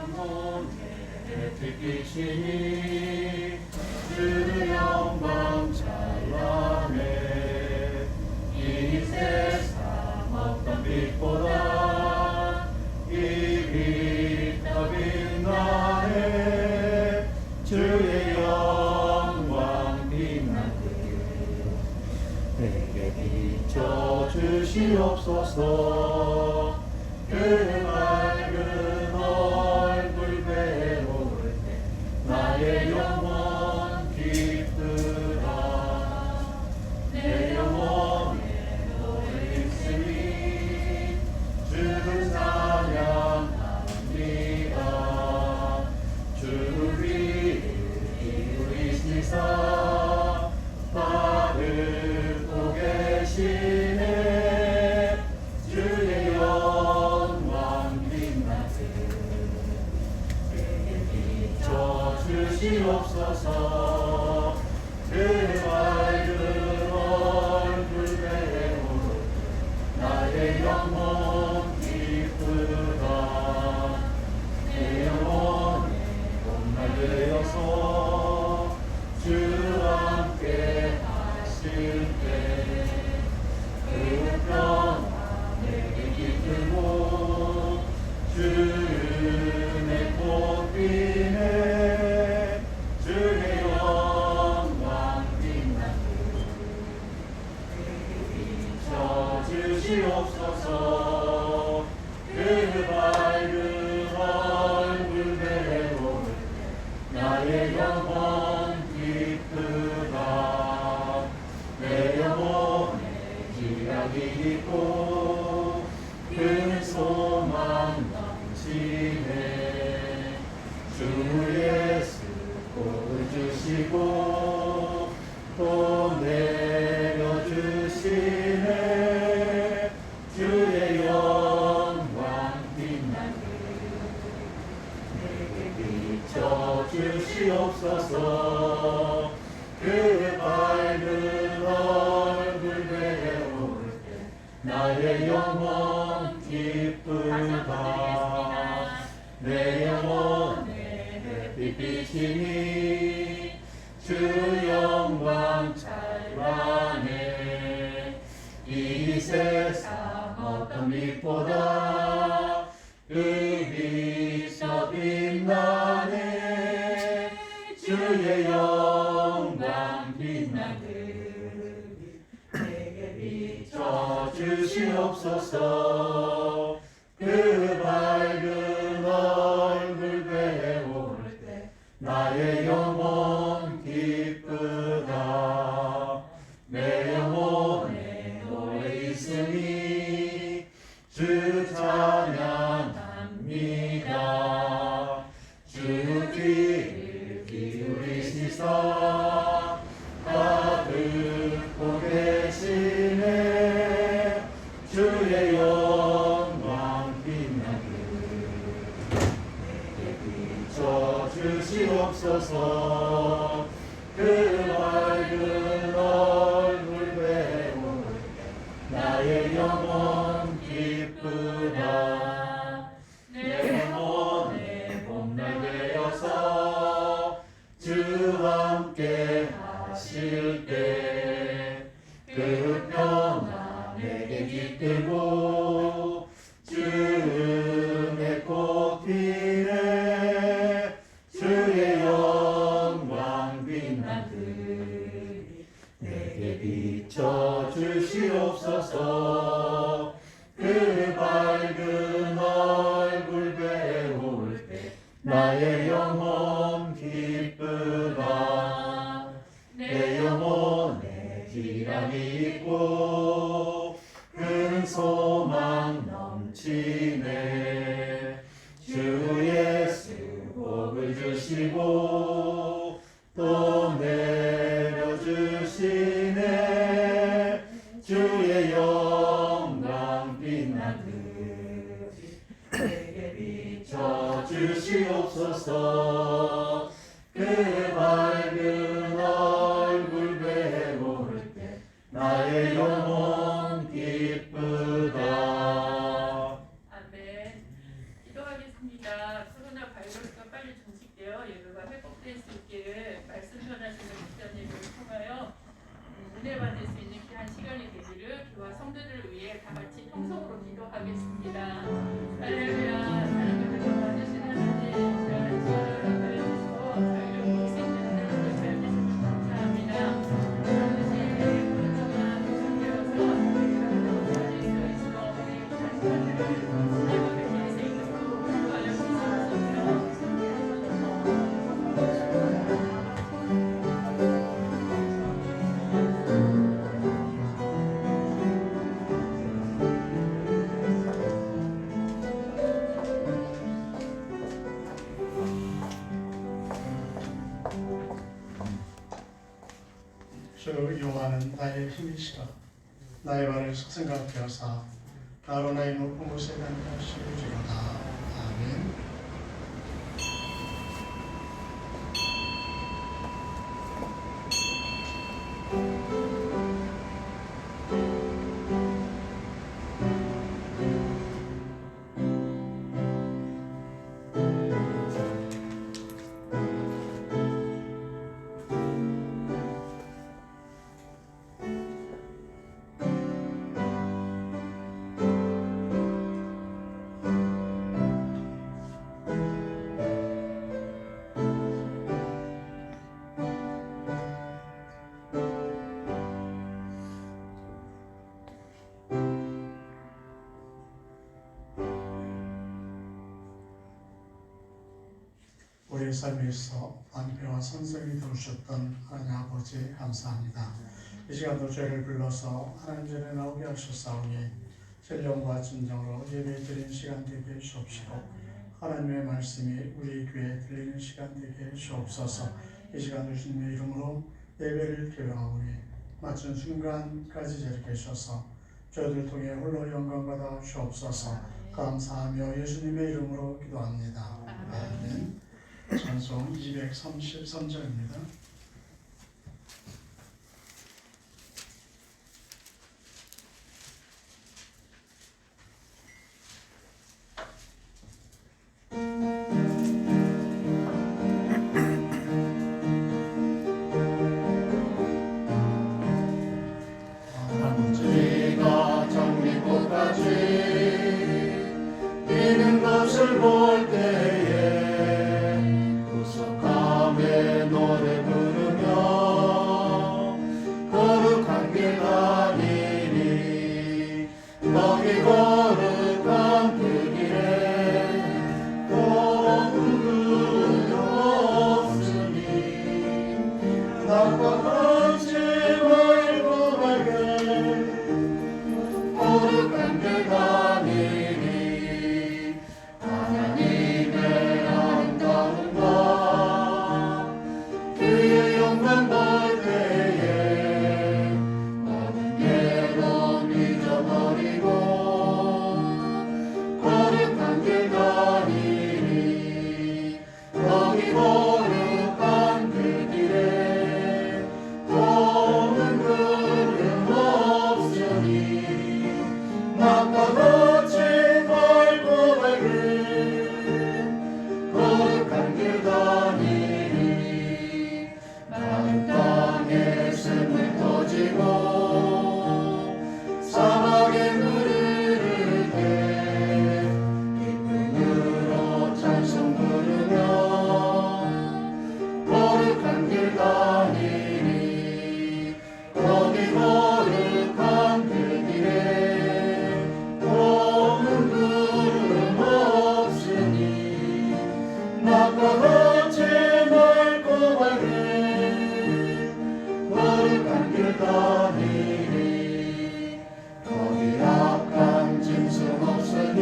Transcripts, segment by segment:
영혼의 빛이니 주 영광 찬란해. 이 세상 어떤 빛보다 이 빛 더 빛나네. 주의 영광 빛나네. 내게 비춰 주시옵소서. 그 밝은 얼굴 배울 때 나의 영혼 기쁘다. 내 영혼에 너를 있으니 주를 찬양합니다. 주를 위해 기울이시사 받고 계시네. 주의 영광 빛나세. 내게 비춰 주시옵소서. 그 밝은 얼굴 배울 나의 영혼 기쁘다. 내 영혼에 봄날 되어서 주와 함께 하실 때 그 평화 내게 깃들고 주의 꽃비네. 주의 영광 빛나게 비춰 주시옵소서. 그 밝은 얼굴 배울 나의 영혼 기쁘다. 내 영혼에 기약이 있고 큰 소망 넘치네. 주 예수 복을 주시고 또 내려주시네. 주의 영광 빛나게 내게 비춰 주시옵소서. 그 밝은 얼굴 배울 때 나의 영혼 기쁘다. 내 영혼에 햇빛 비치니 주 영광 찬란해. 이 세상 어떤 빛보다 그 빛 더 빛나네. 주의 영광 빛나게 내게 비춰 주시옵소서. 그 밝은 얼굴 배울 때 나의 영혼 기쁘다. 내 영혼에 너의 있으니 주 찬양합니다. 주 귀를 기울이시사 받고 계시네. 주의 영광 빛나게 내게 비춰 주시옵소서. 그 밝은 얼굴 배울 때 나의 영혼 기쁘다. 내 영혼에 봄날 되어서 주와 함께 하실 때 그 평화 내게 깃들고 주의 꽃피네. 주의 영광 빛나게 내게 비춰 주시옵소서. 그 밝은 얼굴 배울 때 나의 영혼 기쁘다. 내 영혼에 기량이 있고 큰 소망 넘치네. 주 예수 복을 주시고 또 내려주시네. 주의 영광 빛나게 내게 비춰 주시옵소서. 그 밝은 얼굴 배울 때 나의 영혼 은혜 받을 수 있는 귀한 시간이 되기를 주와 성도들을 위해 다 같이 통성으로 기도하겠습니다. 할렐루야. 하나님께서 받으신 하나님 귀한 시간을 허락하여주시고 저희를 목생들을 위해 감사합니다. 반드시 그동안 계속되어서 저희가 받을 수 있도록 우리 귀한 시간들을 하나님의 길에서 있는 구하여 주시옵소서. 주 여호와는 나의 힘이시라. 나의 발을 생각하게 하사 나로 나의 높은 곳에 다니게 하시리로다. 아멘. 우리의 삶에서 방패와 선생이 되어주셨던 하나님 아버지 감사합니다. 이 시간도 저희를 불러서 하나님 전에 나오게 하셨사오니 신령과 진정으로 예배드리는 시간 되게 해주옵시고 하나님의 말씀이 우리 귀에 들리는 시간 되게 해주옵소서. 이 시간 주님의 이름으로 예배를 드려오니 마친 순간까지 저렇게 하셔서 저희들 통해 홀로 영광받아 주옵소서. 감사하며 예수님의 이름으로 기도합니다. 아멘. 찬송 233장입니다. 단지가 장미꽃같이 피는 것을 볼 때에 구속함에 노래 부르며 거룩한 길 가리니 너희 거룩한 그 길에 거룩은 없으니 나와 같이 말고 말게 거룩한 길 가리니 하나님의 아름다움과 그의 영광 볼 때에 모든 괴로움 잊어버리고 거룩한 길 가리니 너희 거룩한 그 길에 검은 구름 없으니 낮과 같이 맑고 밝은 거룩한 길 가리니 마른 땅에 샘을 터지고 사막에 물을 흐르되 기쁨으로 찬송 부르며 거룩한 길 가리니 거기 거룩한 그 길에 검은 구름 없으니 낮과 같이 맑고 밝은 거룩한 길 가리니 거기 악한 짐승 없으니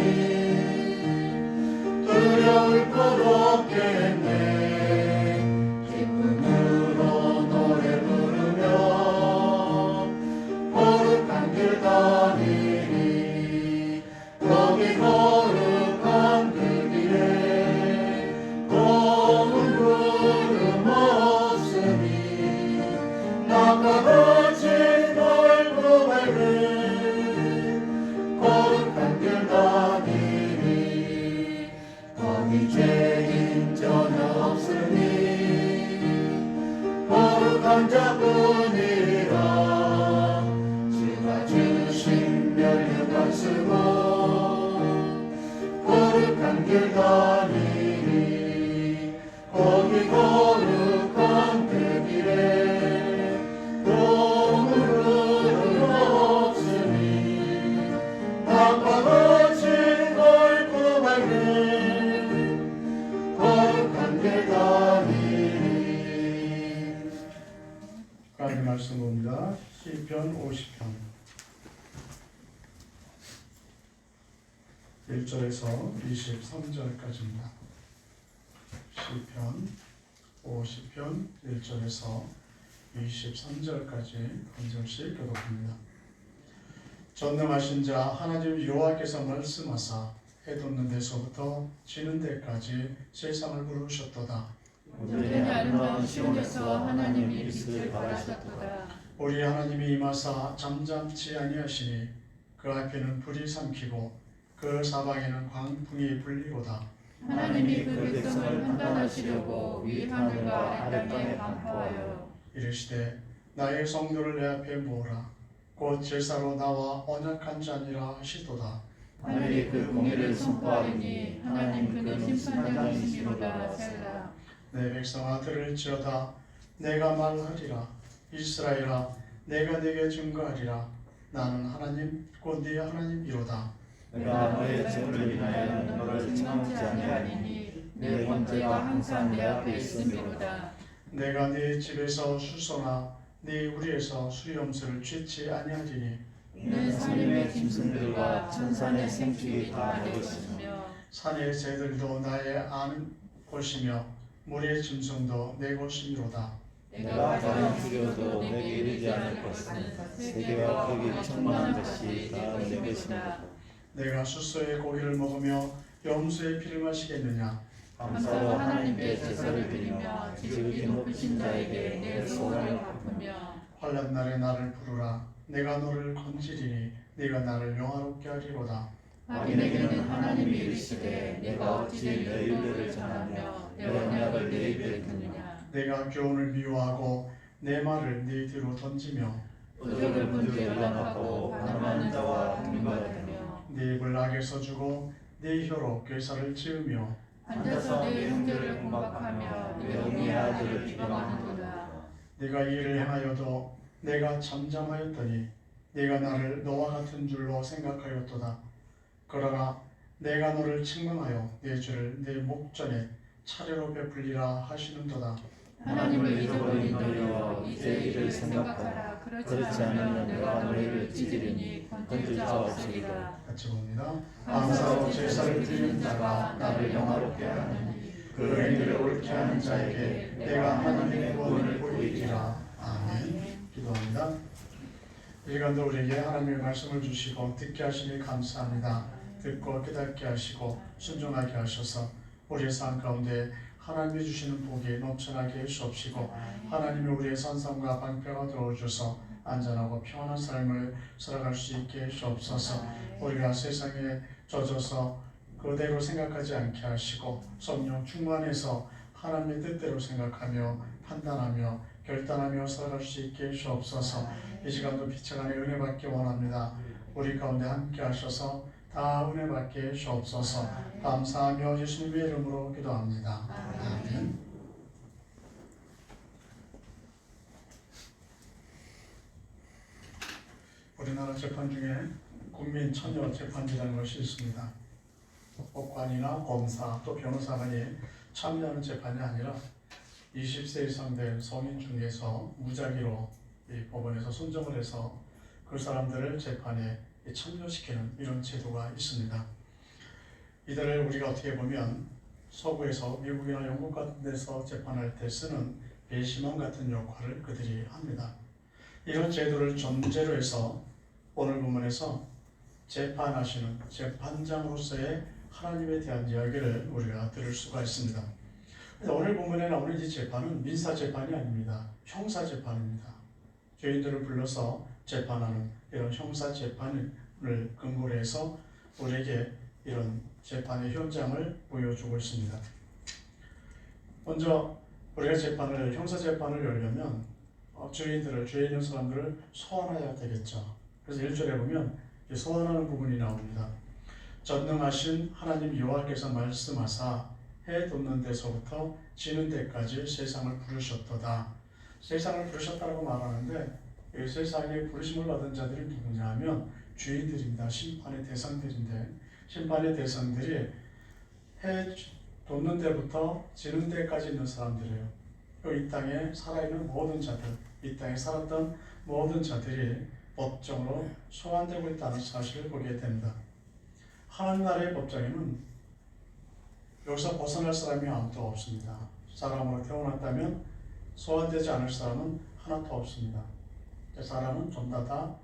두려울 것 없겠네 기쁨으로 노래 부르며 거룩한 길 가리니 거기 거룩한 그 길에 검은 구름 없으니 낮과 같이 널 말씀 봅니다. 시편 50편 1절에서 23절까지입니다. 시편 50편 1절에서 23절까지 한 절씩 교독합니다. 전능하신 자 하나님 여호와께서 말씀하사 해 돋는 데서부터 지는 데까지 세상을 부르셨도다. 우리의 아름다운 시온에서 하나님이 빛을 발하셨도다. 우리 하나님이 임하사 잠잠치 아니하시니 그 앞에는 불이 삼키고 그 사방에는 광풍이 불리로다. 하나님이 그 백성을 판단하시려고 위 하늘과 아래 땅에 반포하여 이르시되 나의 성도를 내 앞에 모으라. 곧 제사로 나와 언약한 자니라 하시도다. 하늘이 그 공의를 선포하리니 하나님 그는 심판장이시미로다. 셀라. 내 백성아 들을지어다. 내가 말하리라. 이스라엘아 내가 내게 증거하리라. 나는 하나님 곧 네 하나님이로다. 내가 너의 죄를 인하여 너를 청하지 아니하리니 내 번제가 항상 내 앞에 있음이로다. 내가 네 집에서 수소나 네 우리에서 수염수를 취치 아니하리니 내 살림의 짐승들과 천산의 생축이 다 내 것이며 산의 새들도 나의 아는 곳이며 물의 짐승도 내 곳이로다. 내가 가장 죽여도 내게 이르지 않을 것은 세계와 거기 충만한 것이 다 내 것이다. 내가 수소의 고기를 먹으며 염소의 피를 마시겠느냐. 감사로 하나님께 제사를 드리며 지극히 높으신 자에게 내 소원을 갚으며 환난 날에 나를 부르라. 내가 너를 건지리니 네가 나를 영화롭게 하리로다. 악인에게는 하나님이 이르시되 내가 어찌 내 율례를 전하며 내 언약을 내 입에 듣느냐. 내가 교훈을 미워하고 내 말을 네 뒤로 던지며 도적을 본죄 연락하고 반항하는 자와 동행하며 네 입을 악에서 주고 네 혀로 괴사를 지으며 앉아서 내 형제를 공박하며 내 언니의 아들을 비방하는도다. 네가 이 일을 행하여도 내가 잠잠하였더니 네가 나를 너와 같은 줄로 생각하였도다. 그러나 내가 너를 책망하여 네 죄를 네 목전에 차례로 베풀리라 하시는도다. 하나님을 잊어버린 너희여 이제 이를 생각하라. 그렇지 않으면 내가 너희를 찢으리니 건질 자 없으리라. 같이 봅니다. 감사로 제사를 드리는 자가 나를 영화롭게 하느니 그 행위를 옳게 하는 자에게 내가 하나님의 구원을 보이리라. 아멘. 기도합니다. 이 시간도 우리에게 하나님의 말씀을 주시고 듣게 하시니 감사합니다. 듣고 깨닫게 하시고 순종하게 하셔서 우리의 삶 가운데 하나님이 주시는 복이 넘쳐나게 해주옵시고 하나님이 우리의 산삼과 방패가 되어주셔서 안전하고 평안한 삶을 살아갈 수 있게 해주옵소서. 우리가 세상에 젖어서 그대로 생각하지 않게 하시고 성령 충만해서 하나님의 뜻대로 생각하며 판단하며 결단하며 살아갈 수 있게 해주옵소서. 이 시간도 비차간에 은혜 받기 원합니다. 우리 가운데 함께 하셔서 다 은혜 받게 해주옵소서. 감사하며 예수님의 이름으로 기도합니다. 아멘. 우리나라 재판 중에 국민 처녀 재판이라는 것이 있습니다. 법관이나 검사 또 변호사만이 참여하는 재판이 아니라 20세 이상 된 성인 중에서 무작위로 이 법원에서 선정을 해서 그 사람들을 재판에 참여시키는 이런 제도가 있습니다. 이들을 우리가 어떻게 보면 서구에서 미국이나 영국 같은 데서 재판할 때 쓰는 배심원 같은 역할을 그들이 합니다. 이런 제도를 전제로 해서 오늘 본문에서 재판하시는 재판장으로서의 하나님에 대한 이야기를 우리가 들을 수가 있습니다. 오늘 본문에 나오는 이 재판은 민사재판이 아닙니다. 형사재판입니다. 죄인들을 불러서 재판하는 이런 형사재판을 근거로 해서 우리에게 이런 재판의 현장을 보여주고 있습니다. 먼저 우리가 형사재판을 열려면 죄 있는 사람들을 소환해야 되겠죠. 그래서 1절에 보면 소환하는 부분이 나옵니다. 전능하신 하나님 여호와께서 말씀하사 해 돋는 데서부터 지는 데까지 세상을 부르셨도다. 세상을 부르셨다고 말하는데 이 세상에 부르심을 받은 자들이 누구냐 하면 죄인들입니다. 심판의 대상들인데 심판의 대상들이 해 돋는 데부터 지는 데까지 있는 사람들이에요. 이 땅에 살아있는 모든 자들 이 땅에 살았던 모든 자들이 법정으로 소환되고 있다는 사실을 보게 됩니다. 하나님 나라의 법정에는 여기서 벗어날 사람이 아무도 없습니다. 사람으로 태어났다면 소환되지 않을 사람은 하나도 없습니다. 사람은 전부 다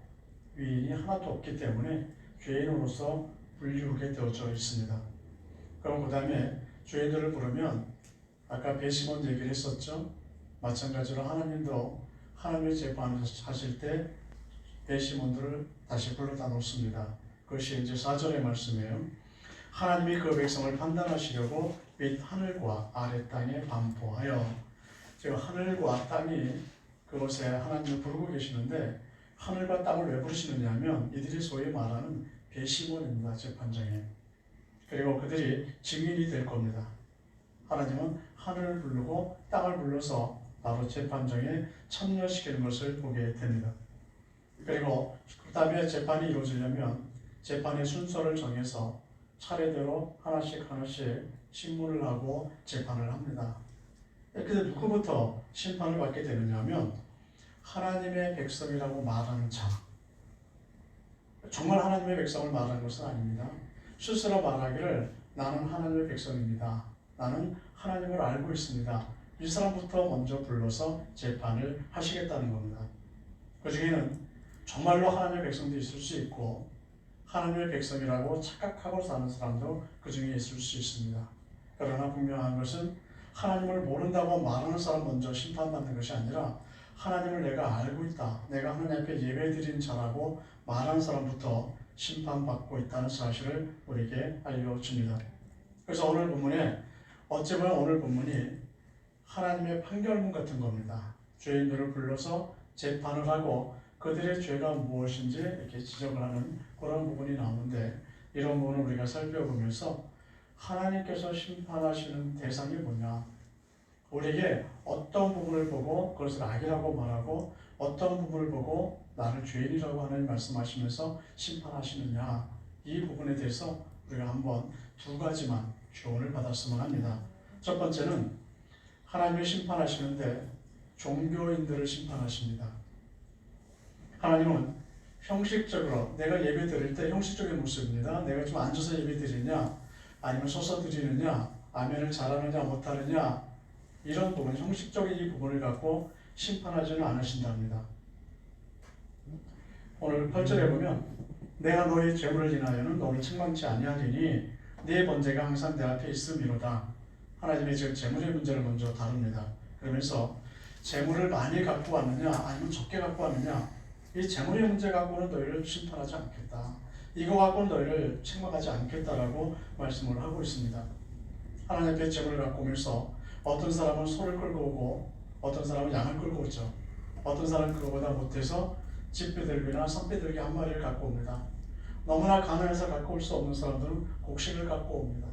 위인이 하나도 없기 때문에 죄인으로서 분류하게 되어져 있습니다. 그럼 그 다음에 죄인들을 부르면 아까 배심원 얘기를 했었죠. 마찬가지로 하나님도 하나님의 재판을 하실 때 배심원들을 다시 불러다 놓습니다. 그것이 이제 4절의 말씀이에요. 하나님이 그 백성을 판단하시려고 및 하늘과 아래 땅에 반포하여, 지금 하늘과 땅이 그곳에 하나님을 부르고 계시는데 하늘과 땅을 왜 부르시느냐 하면 이들이 소위 말하는 배심원입니다. 재판장에. 그리고 그들이 증인이 될 겁니다. 하나님은 하늘을 부르고 땅을 불러서 바로 재판정에 참여시키는 것을 보게 됩니다. 그리고 그 다음에 재판이 이루어지려면 재판의 순서를 정해서 차례대로 하나씩 신문을 하고 재판을 합니다. 근데 누구부터 심판을 받게 되느냐 하면 하나님의 백성이라고 말하는 자, 정말 하나님의 백성을 말하는 것은 아닙니다. 스스로 말하기를 나는 하나님의 백성입니다. 나는 하나님을 알고 있습니다. 이 사람부터 먼저 불러서 재판을 하시겠다는 겁니다. 그 중에는 정말로 하나님의 백성도 있을 수 있고 하나님의 백성이라고 착각하고 사는 사람도 그 중에 있을 수 있습니다. 그러나 분명한 것은 하나님을 모른다고 말하는 사람 먼저 심판받는 것이 아니라 하나님을 내가 알고 있다, 내가 하나님 앞에 예배드린 자라고 말하는 사람부터 심판받고 있다는 사실을 우리에게 알려줍니다. 그래서 오늘 본문에 어찌 보면 오늘 본문이 하나님의 판결문 같은 겁니다. 죄인들을 불러서 재판을 하고 그들의 죄가 무엇인지 이렇게 지적을 하는 그런 부분이 나오는데, 이런 부분을 우리가 살펴보면서 하나님께서 심판하시는 대상이 뭐냐, 우리에게 어떤 부분을 보고 그것을 악이라고 말하고 어떤 부분을 보고 나를 죄인이라고 하나님 말씀하시면서 심판하시느냐, 이 부분에 대해서 우리가 한번 두 가지만 교훈을 받았으면 합니다. 첫 번째는 하나님이 심판하시는데 종교인들을 심판하십니다. 하나님은 형식적으로 내가 예배 드릴 때 형식적인 모습입니다. 내가 좀 앉아서 예배 드리냐 아니면 서서 드리느냐, 아멘을 잘하느냐 못하느냐, 이런 부분, 형식적인 이 부분을 갖고 심판하지는 않으신답니다. 오늘 8절에 보면 내가 너희 재물을 인하여는 너를 책망치 아니하리니 네 번제가 항상 내 앞에 있음이로다. 하나님의 지금 재물의 문제를 먼저 다룹니다. 그러면서 재물을 많이 갖고 왔느냐 아니면 적게 갖고 왔느냐, 이 재물의 문제 갖고는 너희를 심판하지 않겠다, 이거 갖고는 너희를 책망하지 않겠다라고 말씀을 하고 있습니다. 하나님 앞에 재물을 갖고 오면서 어떤 사람은 소를 끌고 오고 어떤 사람은 양을 끌고 오죠. 어떤 사람은 그거보다 못해서 집비둘기나 산비둘기 한 마리를 갖고 옵니다. 너무나 가난해서 갖고 올 수 없는 사람들은 곡식을 갖고 옵니다.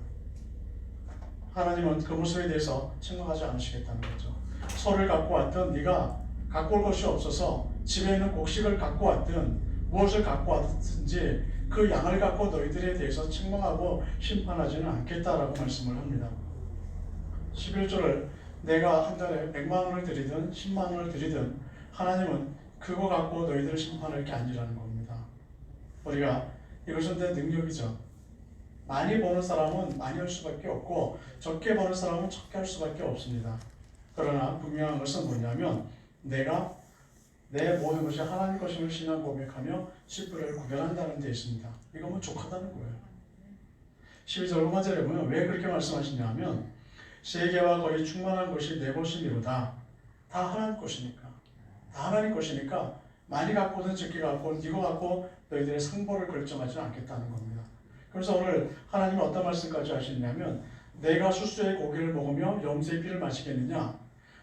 하나님은 그 모습에 대해서 책망하지 않으시겠다는 거죠. 소를 갖고 왔든 네가 갖고 올 것이 없어서 집에 있는 곡식을 갖고 왔든 무엇을 갖고 왔든지 그 양을 갖고 너희들에 대해서 책망하고 심판하지는 않겠다라고 말씀을 합니다. 11절을 내가 한 달에 100만 원을 드리든 10만 원을 드리든 하나님은 그거 갖고 너희들을 심판할 게 아니라는 겁니다. 우리가 이것은 내 능력이죠. 많이 버는 사람은 많이 할 수밖에 없고 적게 버는 사람은 적게 할 수밖에 없습니다. 그러나 분명한 것은 뭐냐면 내가 내 모든 것이 하나님 것임을 신앙 고백하며 10분을 구별한다는 데 있습니다. 이거면 족하다는 거예요. 12절 후반절에 보면 왜 그렇게 말씀하시냐 하면 세계와 거의 충만한 것이 내 것이미로다. 다 하나님 것이니까. 다 하나님 것이니까 많이 갖고 오든 적게 갖고 오든 이거 갖고 너희들의 상보를 결정하지 않겠다는 겁니다. 그래서 오늘 하나님은 어떤 말씀까지 하시냐면 내가 수수의 고기를 먹으며 염소의 피를 마시겠느냐,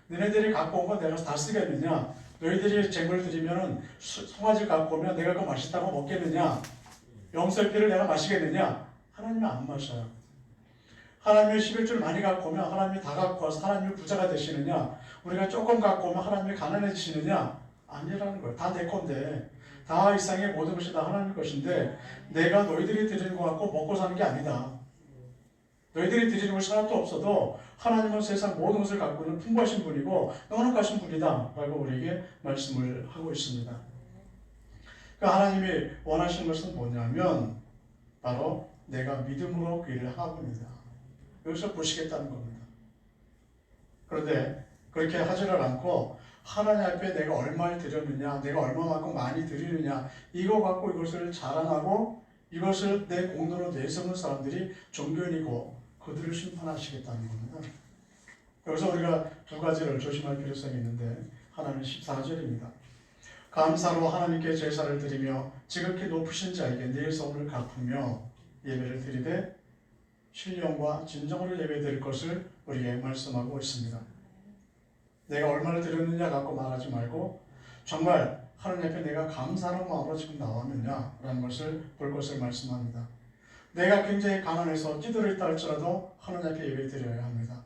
너네들이 갖고 온 거 내가 다 쓰겠느냐, 너희들이 재물 드리면 송아지 갖고 오면 내가 그거 맛있다고 먹겠느냐, 염소의 피를 내가 마시겠느냐, 하나님은 안 마셔요. 하나님의 11줄 많이 갖고 오면 하나님이 다 갖고 와서 하나님이 부자가 되시느냐, 우리가 조금 갖고 오면 하나님이 가난해지시느냐, 아니라는 거예요. 다 내 건데, 다 이 세상의 모든 것이 다 하나님 것인데 내가 너희들이 드리는 것 갖고 먹고 사는 게 아니다. 너희들이 드리는 것이 하나도 없어도 하나님은 세상 모든 것을 갖고 있는 풍부하신 분이고 넉넉하신 분이다 라고 우리에게 말씀을 하고 있습니다. 그러니까 하나님이 원하시는 것은 뭐냐면 바로 내가 믿음으로 그 일을 하고입니다. 여기서 보시겠다는 겁니다. 그런데 그렇게 하지를 않고 하나님 앞에 내가 얼마를 드렸느냐, 내가 얼마만큼 많이 드리느냐, 이거 갖고 이것을 자랑하고 이것을 내 공로로 내세우는 사람들이 종교인이고 그들을 심판하시겠다는 겁니다. 여기서 우리가 두 가지를 조심할 필요성이 있는데, 하나는 14절입니다. 감사로 하나님께 제사를 드리며 지극히 높으신 자에게 내 소원을 갚으며 예배를 드리되 신령과 진정으로 예배드릴 것을 우리에게 말씀하고 있습니다. 내가 얼마를 드렸느냐 갖고 말하지 말고 정말 하나님 앞에 내가 감사하는 마음으로 지금 나왔느냐라는 것을 볼 것을 말씀합니다. 내가 굉장히 가난해서 찌들어 있다 할지라도 하나님 앞에 예배 드려야 합니다.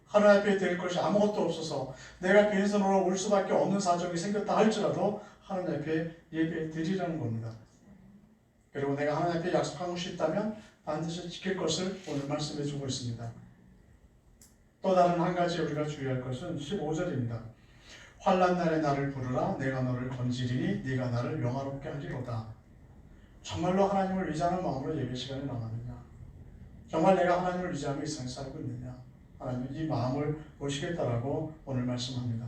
하나님 앞에 드릴 것이 아무것도 없어서 내가 빈손으로 올 수밖에 없는 사정이 생겼다 할지라도 하나님 앞에 예배 드리라는 겁니다. 그리고 내가 하나님 앞에 약속한 것이 있다면 반드시 지킬 것을 오늘 말씀해 주고 있습니다. 또 다른 한 가지 우리가 주의할 것은 15절입니다. 환난 날에 나를 부르라 내가 너를 건지리니 네가 나를 영화롭게 하리로다. 정말로 하나님을 의지하는 마음으로 예배 시간에 나가느냐, 정말 내가 하나님을 의지하며 이 세상에 살고 있느냐, 하나님은 이 마음을 보시겠다라고 오늘 말씀합니다.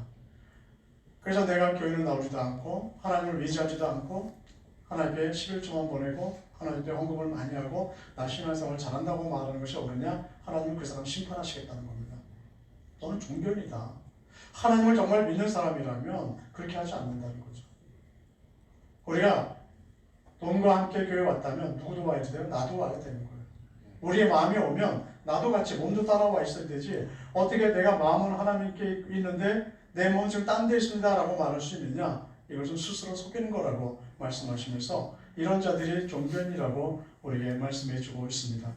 그래서 내가 교회는 나오지도 않고 하나님을 의지하지도 않고 하나님께 11조만 보내고 하나님께 헌금을 많이 하고 나 신앙생활을 잘한다고 말하는 것이 옳으냐, 하나님은 그 사람 심판하시겠다는 겁니다. 너는 종교인이다. 하나님을 정말 믿는 사람이라면 그렇게 하지 않는다는 거죠. 우리가 돈과 함께 교회에 왔다면 누구도 와야 돼요? 나도 와야 되는 거예요. 우리의 마음이 오면 나도 같이 몸도 따라와 있어야 되지, 어떻게 내가 마음은 하나님께 있는데 내 몸은 지금 딴 데 있습니다 라고 말할 수 있느냐, 이것은 스스로 속이는 거라고 말씀하시면서 이런 자들이 종교인이라고 우리에게 말씀해 주고 있습니다.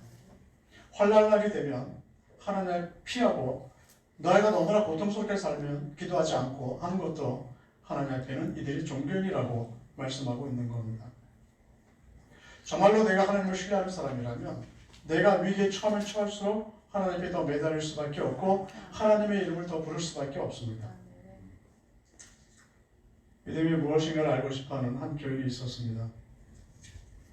환난날이 되면 하나님을 피하고 너희가 너무나 고통스럽게 살면 기도하지 않고 하는 것도 하나님 앞에는 이들이 종교인이라고 말씀하고 있는 겁니다. 정말로 내가 하나님을 신뢰하는 사람이라면 내가 위기에 처하면 처할수록 하나님 앞에 더 매달릴 수밖에 없고 하나님의 이름을 더 부를 수밖에 없습니다. 믿음이 무엇인가를 알고 싶어하는 한 교인이 있었습니다.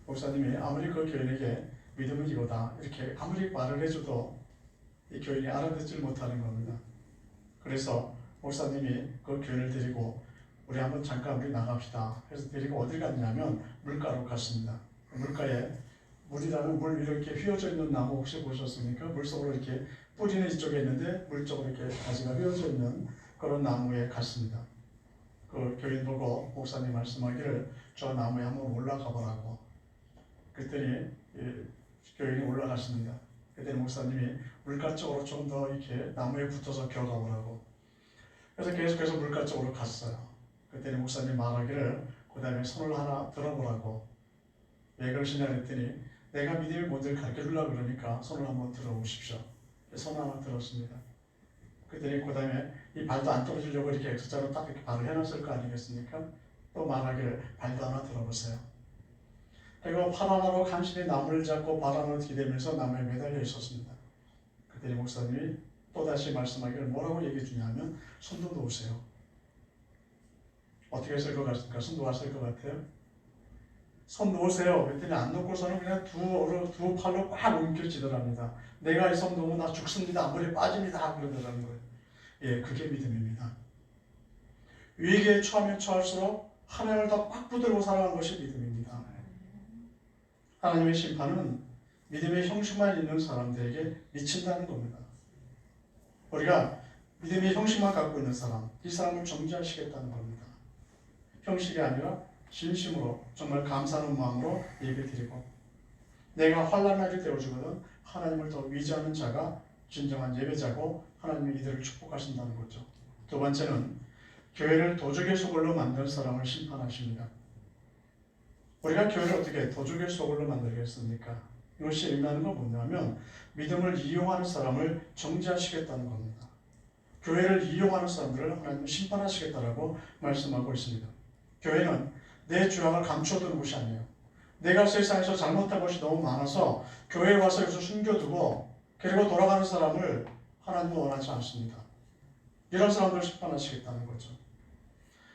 목사님이 아무리 그 교인에게 믿음은 이거다 이렇게 아무리 말을 해줘도 이 교인이 알아듣질 못하는 겁니다. 그래서 목사님이 그 교인을 데리고 우리 한번 잠깐 우리 나갑시다 해서 데리고 어딜 갔냐면 물가로 갔습니다. 물가에 물이라는 물 위로 이렇게 휘어져 있는 나무 혹시 보셨습니까? 물속으로 이렇게 뿌리는 이쪽에 있는데 물 쪽으로 이렇게 가지가 휘어져 있는 그런 나무에 갔습니다. 그 교인 보고 목사님 말씀하기를 저 나무에 한번 올라가 보라고. 그랬더니 교인이 올라갔습니다. 그때 목사님이 물가 쪽으로 좀 더 이렇게 나무에 붙어서 기어가 보라고. 그래서 계속해서 물가 쪽으로 갔어요. 그때 목사님 말하기를 그 다음에 손을 하나 들어보라고. 왜 그러시냐 했더니 내가 믿음의 본질을 가르쳐 주려고 그러니까 손을 한번 들어보십시오. 손 하나 들었습니다. 그랬더니 그 다음에 이 발도 안 떨어지려고 이렇게 X자로 딱 이렇게 발을 해놨을 거 아니겠습니까? 또 말하기를 발도 하나 들어보세요. 그리고 팔 하나로 간신히 나무를 잡고 발 하나로 기대면서 나무에 매달려 있었습니다. 그때 목사님이 또다시 말씀하기를 뭐라고 얘기해 주냐면 손도 놓으세요. 어떻게 했을 것 같습니까? 손 놓았을 것 같아요? 손 놓으세요. 그랬더니 안 놓고서는 그냥 두 팔로 꽉 움켜쥐더랍니다. 내가 이 손 놓으면 나 죽습니다. 물에 빠집니다. 그러더라는 거예요. 예, 그게 믿음입니다. 위기에 처하면 처할수록 하나님을 더 꽉 붙들고 살아가는 것이 믿음입니다. 하나님의 심판은 믿음의 형식만 있는 사람들에게 미친다는 겁니다. 우리가 믿음의 형식만 갖고 있는 사람, 이 사람을 정죄하시겠다는 겁니다. 형식이 아니라 진심으로 정말 감사하는 마음으로 예배드리고 내가 환난날이 되어주거든 하나님을 더 의지하는 자가 진정한 예배자고 하나님이 이들을 축복하신다는 거죠. 두 번째는 교회를 도적의 소굴로 만든 사람을 심판하십니다. 우리가 교회를 어떻게 도적의 소굴로 만들겠습니까? 이것이 의미하는 건 뭐냐면 믿음을 이용하는 사람을 정죄하시겠다는 겁니다. 교회를 이용하는 사람들을 하나님은 심판하시겠다라고 말씀하고 있습니다. 교회는 내 죄악을 감춰두는 곳이 아니에요. 내가 세상에서 잘못한 것이 너무 많아서 교회에 와서 여기서 숨겨두고 그리고 돌아가는 사람을 하나님은 원하지 않습니다. 이런 사람들을 심판하시겠다는 거죠.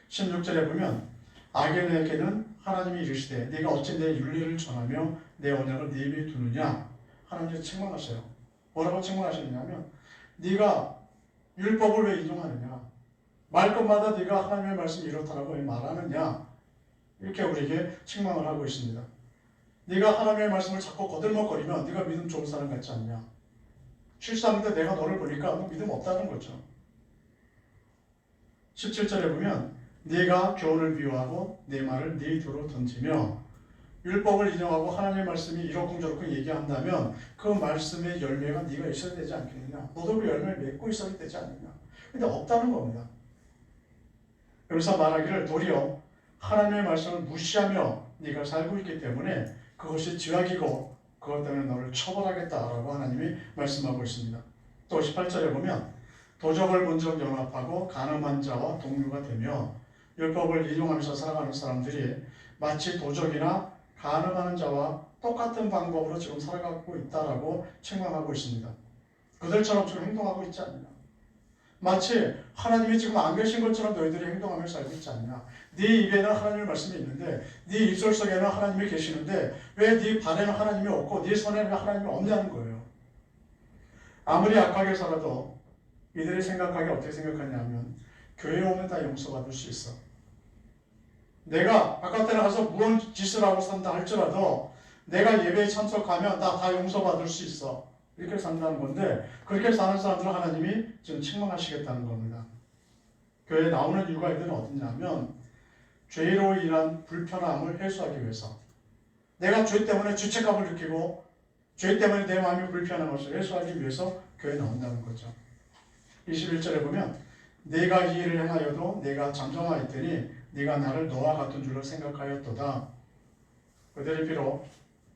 16절에 보면 악인에게는 하나님이 이르시되 네가 어찌 내 윤리를 전하며 내 언약을 네 입에 두느냐. 하나님이 책망하세요. 뭐라고 책망하시느냐면 네가 율법을 왜 인용하느냐, 말끝마다 네가 하나님의 말씀이 이렇다라고 왜 말하느냐, 이렇게 우리에게 책망을 하고 있습니다. 네가 하나님의 말씀을 자꾸 거들먹거리면 네가 믿음 좋은 사람 같지 않냐. 실수하는데 내가 너를 보니까 너 믿음 없다는 거죠. 17절에 보면 네가 교훈을 미워하고 내 말을 네 뒤로 던지며, 율법을 인용하고 하나님의 말씀이 이러쿵저러쿵 얘기한다면 그 말씀의 열매가 네가 있어야 되지 않겠느냐. 너도 그 열매를 맺고 있어야 되지 않느냐. 근데 없다는 겁니다. 여기서 말하기를 도리어 하나님의 말씀을 무시하며 네가 살고 있기 때문에 그것이 죄악이고 그것 때문에 너를 처벌하겠다라고 하나님이 말씀하고 있습니다. 또 18절에 보면 도적을 본적 연합하고 간음한 자와 동료가 되며, 율법을 인용하면서 살아가는 사람들이 마치 도적이나 간음하는 자와 똑같은 방법으로 지금 살아가고 있다라고 책망하고 있습니다. 그들처럼 지금 행동하고 있지 않느냐. 마치 하나님이 지금 안 계신 것처럼 너희들이 행동하며 살고 있지 않느냐. 네 입에는 하나님의 말씀이 있는데 네 입술 속에는 하나님이 계시는데 왜 네 발에는 하나님이 없고 네 손에는 하나님이 없냐는 거예요. 아무리 악하게 살아도 이들이 생각하기에 어떻게 생각하냐면 교회에 오면 다 용서받을 수 있어. 내가 바깥에 나가서 무언 짓을 하고 산다 할지라도 내가 예배에 참석하면 다 용서받을 수 있어. 이렇게 산다는 건데, 그렇게 사는 사람들은 하나님이 지금 책망하시겠다는 겁니다. 교회에 나오는 이유가 이들은 어디냐면 죄로 인한 불편함을 해소하기 위해서, 내가 죄 때문에 죄책감을 느끼고 죄 때문에 내 마음이 불편한 것을 해소하기 위해서 교회에 나온다는 거죠. 21절에 보면 내가 이 일을 행하여도 내가 잠잠하였더니 네가 나를 너와 같은 줄로 생각하였도다. 그들이 비록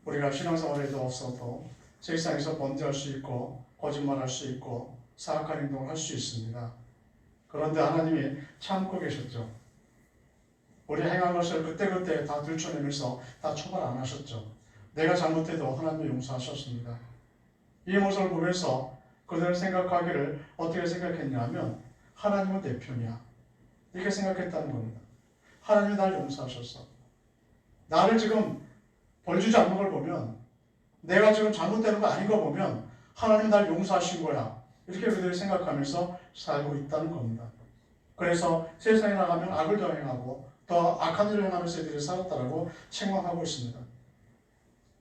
우리가 신앙생활에 없어도 세상에서 번제할 수 있고 거짓말할 수 있고 사악한 행동을 할 수 있습니다. 그런데 하나님이 참고 계셨죠. 우리 행한 것을 그때그때 다 들춰내면서 다 처벌 안 하셨죠. 내가 잘못해도 하나님이 용서하셨습니다. 이 모습을 보면서 그들은 생각하기를 어떻게 생각했냐면 하나님은 내 편이야. 이렇게 생각했다는 겁니다. 하나님이 날 용서하셨어. 나를 지금 벌 주지 않는 걸 보면, 내가 지금 잘못되는 거 아닌 거 보면 하나님이 날 용서하신 거야. 이렇게 그들이 생각하면서 살고 있다는 겁니다. 그래서 세상에 나가면 악을 더 행하고 더 악한 일을 행하면서 이들이 살았다라고 책망하고 있습니다.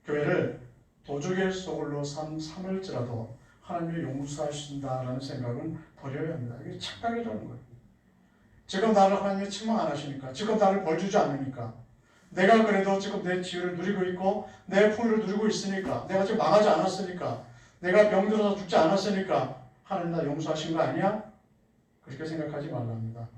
교회를 도적의 소굴로 삼을지라도 하나님이 용서하신다라는 생각은 버려야 합니다. 이게 착각이라는 거예요. 지금 나를 하나님이 책망 안 하시니까, 지금 나를 벌 주지 않으니까, 내가 그래도 지금 내 지혜를 누리고 있고 내 풍요를 누리고 있으니까, 내가 지금 망하지 않았으니까, 내가 병들어서 죽지 않았으니까 하나님 나 용서하신 거 아니야? 그렇게 생각하지 말랍니다.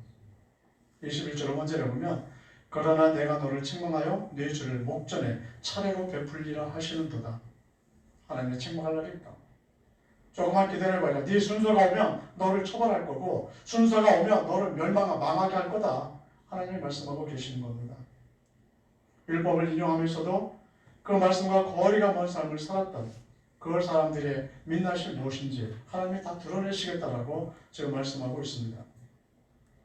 21절 번째를 보면 그러나 내가 너를 책망하여 네 죄를 목전에 차례로 베풀리라 하시는도다. 하나님의 책망할 날이 있다. 조금만 기다려봐야 네 순서가 오면 너를 처벌할 거고, 순서가 오면 너를 망하게 할 거다. 하나님이 말씀하고 계시는 겁니다. 율법을 인용하면서도 그 말씀과 거리가 먼 삶을 살았던 그 사람들의 민낯이 무엇인지 하나님이 다 드러내시겠다라고 지금 말씀하고 있습니다.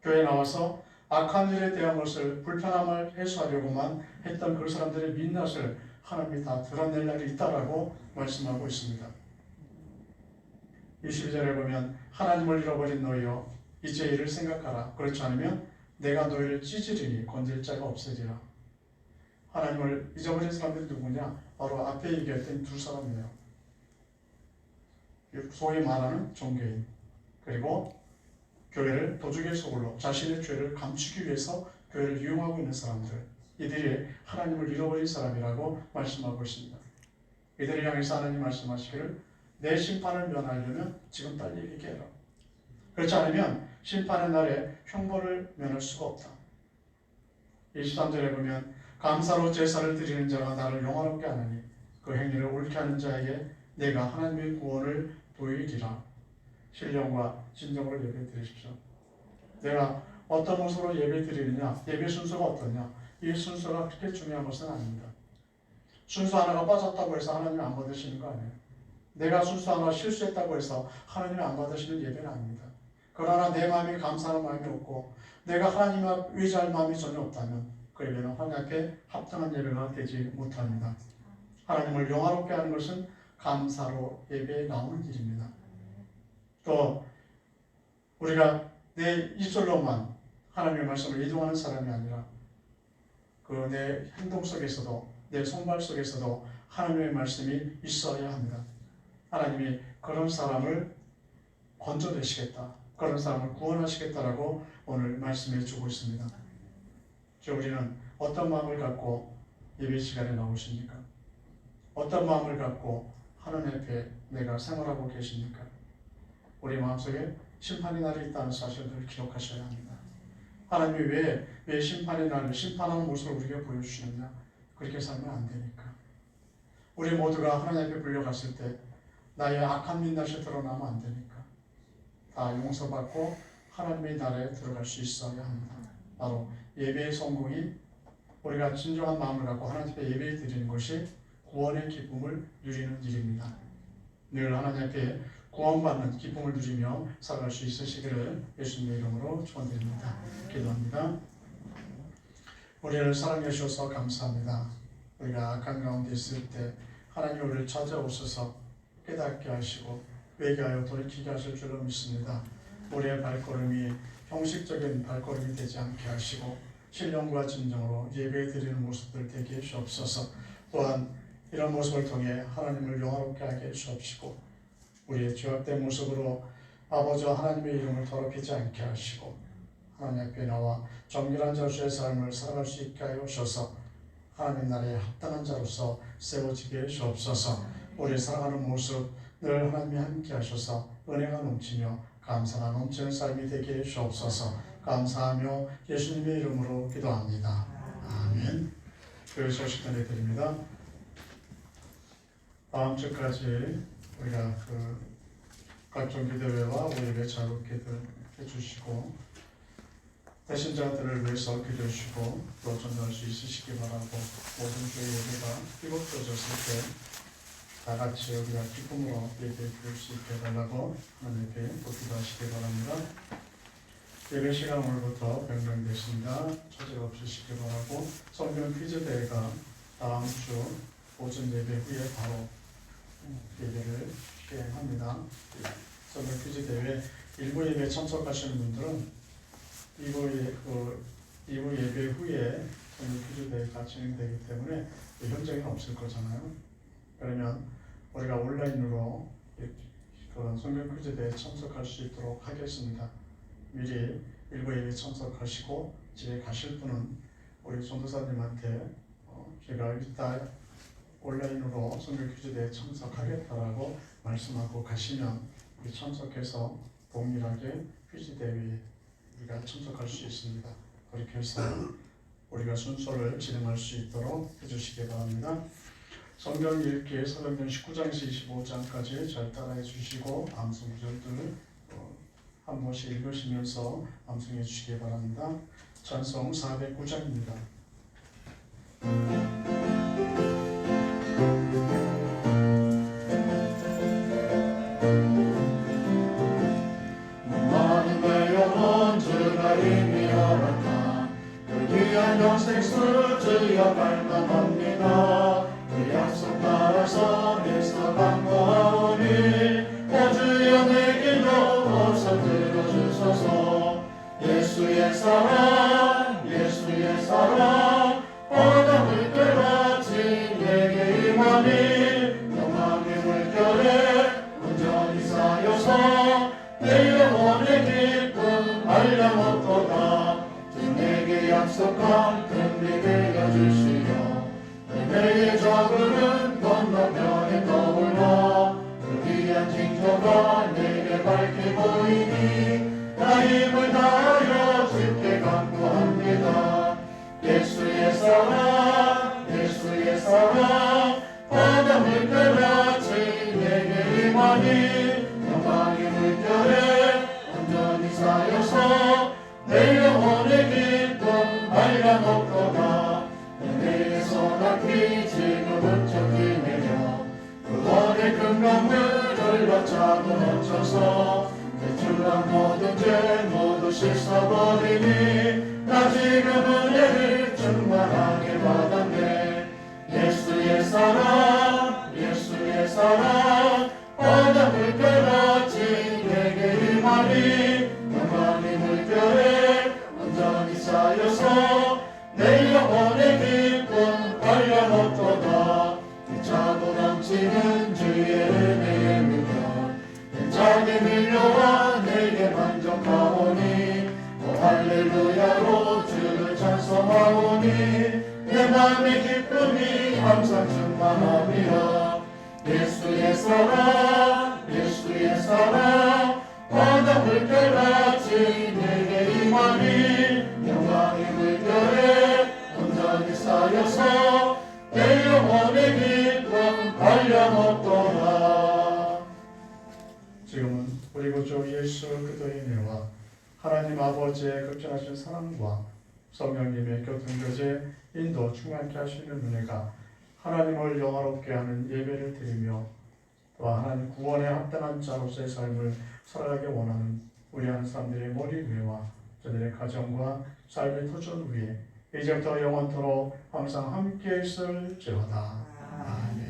교회에 나와서 악한 일에 대한 것을 불편함을 해소하려고만 했던 그 사람들의 민낯을 하나님이 다 드러낼 날이 있다라고 말씀하고 있습니다. 22절에 보면 하나님을 잃어버린 너희여 이제 이를 생각하라. 그렇지 않으면 내가 너희를 찢으리니 건질 자가 없으리라. 하나님을 잊어버린 사람들이 누구냐? 바로 앞에 얘기했던 두 사람이에요. 소위 말하는 종교인, 그리고 교회를 도적의 소굴로 자신의 죄를 감추기 위해서 교회를 이용하고 있는 사람들, 이들이 하나님을 잃어버린 사람이라고 말씀하고 있습니다. 이들을 향해서 하나님 말씀하시기를 내 심판을 면하려면 지금 빨리 얘기해라. 그렇지 않으면 심판의 날에 형벌을 면할 수가 없다. 23절에 보면 감사로 제사를 드리는 자가 나를 영화롭게 하느니 그 행위를 옳게 하는 자에게 내가 하나님의 구원을 보이리라. 신령과 진정으로 예배 드리십시오. 내가 어떤 모습으로 예배 드리느냐, 예배 순서가 어떠냐, 이 순서가 그렇게 중요한 것은 아닙니다. 순서 하나가 빠졌다고 해서 하나님이 안 받으시는 거 아니에요. 내가 순수 하나 실수했다고 해서 하나님이 안 받으시는 예배는 아닙니다. 그러나 내 마음이 감사하는 마음이 없고 내가 하나님 앞 의지할 마음이 전혀 없다면 그 예배는 하나님 앞에 합당한 예배가 되지 못합니다. 하나님을 영화롭게 하는 것은 감사로 예배에 나오는 일입니다. 또 우리가 내 입술로만 하나님의 말씀을 이동하는 사람이 아니라 그 내 행동 속에서도 내 손발 속에서도 하나님의 말씀이 있어야 합니다. 하나님이 그런 사람을 건져내시겠다, 그런 사람을 구원하시겠다라고 오늘 말씀해 주고 있습니다. 우리는 어떤 마음을 갖고 예배 시간에 나오십니까? 어떤 마음을 갖고 하나님 앞에 내가 생활하고 계십니까? 우리 마음속에 심판의 날이 있다는 사실을 기억하셔야 합니다. 하나님이 왜 심판의 날을 심판하는 모습을 우리에게 보여주시느냐? 그렇게 살면 안 되니까. 우리 모두가 하나님 앞에 불려갔을 때 나의 악한 민낯이 드러나면 안 되니까. 다 용서받고 하나님의 나라에 들어갈 수 있어야 합니다. 바로 예배의 성공이 우리가 진정한 마음을 갖고 하나님 앞에 예배 드리는 것이 구원의 기쁨을 누리는 일입니다. 늘 하나님 앞에 구원받는 기쁨을 누리며 살아갈 수 있으시기를 예수님의 이름으로 축원드립니다. 기도합니다. 우리를 사랑해 주셔서 감사합니다. 우리가 악한 가운데 있을 때 하나님 우리를 찾아오셔서 깨닫게 하시고 회개하여 돌이키게 하실 줄로 믿습니다. 우리의 발걸음이 형식적인 발걸음이 되지 않게 하시고 신령과 진정으로 예배 드리는 모습들 되게 해주옵소서. 또한 이런 모습을 통해 하나님을 영화롭게 하게 해주옵시고 우리의 죄악된 모습으로 아버지와 하나님의 이름을 더럽히지 않게 하시고 하나님 앞에 나와 정결한 자로서의 삶을 살아갈 수 있게 하여 주셔서 하나님 나라에 합당한 자로서 세워지게 해주옵소서. 우리 살아가는 모습 늘 하나님이 함께 하셔서 은혜가 넘치며 감사가 넘치는 삶이 되게 해주옵소서. 감사하며 예수님의 이름으로 기도합니다. 아멘. 교회 소식 전해드립니다. 다음 주까지 우리가 각종 기도회와 예배 자유롭게 해주시고 대신자들을 위해서 기도해 주시고 또 전도할 수 있으시기 바라고 모든 교회 예배가 뜨겁어졌을 때 다 같이 우리가 기쁨으로 예배 드릴 수 있게 해달라고 하나님께 기도하시기 바랍니다. 예배 시간 오늘부터 변경됐습니다. 초대 없으시기 바라고 성경 퀴즈 대회가 다음 주 오전 예배 후에 바로 예배를 시행합니다. 성경 퀴즈 대회 1부 예배 참석하시는 분들은 2부 예배 후에 성경 퀴즈 대회가 진행되기 때문에 현장에는 없을 거잖아요. 그러면 우리가 온라인으로 성경 퀴즈 대회에 참석할 수 있도록 하겠습니다. 미리 1부 예배 참석하시고 집에 가실 분은 우리 전도사님한테 제가 이따 온라인으로 성경 퀴즈 대회에 참석하겠다라고 말씀하고 가시면 참석해서 동일하게 퀴즈 대회에 우리가 참석할 수 있습니다. 그렇게 해서 우리가 순서를 진행할 수 있도록 해주시기 바랍니다. 성경 읽기 사도행전 19장에서 25장까지 잘 따라해 주시고 암송 구절들 한 번씩 읽으시면서 암송해 주시기 바랍니다. 찬송 409장입니다. 나는 영혼 주가 이미 열었다. 그 귀한 영생수 주여 갈망합니다. 그 약속 따라서 일서 강구하오니 오 주여 내 기도 어서 들어주소서. 예수의 사랑 예수의 사랑 바다물 때같이 내게 임하니 영광의 물결에 온전히 쌓여서 내 영혼의 기쁨 알려먹도다. 주 내게 약속한 금리 되어 주시오. 내의 적은 건너편에 떠올라 그 귀한 징조가 내게 밝게 보이니 나 힘을 다하여 주께 간구합니다. 예수의 사랑 예수의 사랑 바다 물결같이 내게 임하니 영광의 물결에 온전히 쌓여서 내 영혼의 기쁨 알려놓도다. 내 손앞이 지금 훔쳐 기내려 그 원의 내 건강물을 얻자고 넘쳐서 내 주한 모든 죄 모두 씻어버리니 나 지금 은혜를 충만하게 받았네. 예수의 사랑 예수의 사랑 바다 물결같이 내게 임하니 영광이 물결에 온전히 쌓여서 내 영혼의 기쁨 한량없도다. 차고 넘치는 주의 은혜의 물결 내 잔이 밀려와 내게 만족하오니 오 할렐루야로 주를 찬송하오니 내 맘의 기쁨이 항상 충만하며 예수의 사랑 예수의 사랑 바다 물결같이 내게 임하니 영광의 물결에 온전히 쌓여서 내 영혼의 기쁨 한량없도다. 지금은 우리 구주 예수 그리스도의 은혜와 하나님 아버지의 극진하신 사랑과 성령님의 교통교제 인도 충만케 하시는 은혜가 하나님을 영화롭게 하는 예배를 드리며 또 하나님 구원에 합당한 자로서의 삶을 살아가기 원하는 우리 한 사람들의 머리 위와 저들의 가정과 삶의 터전 위에 이제부터 영원토록 항상 함께 있을지어다. 아멘.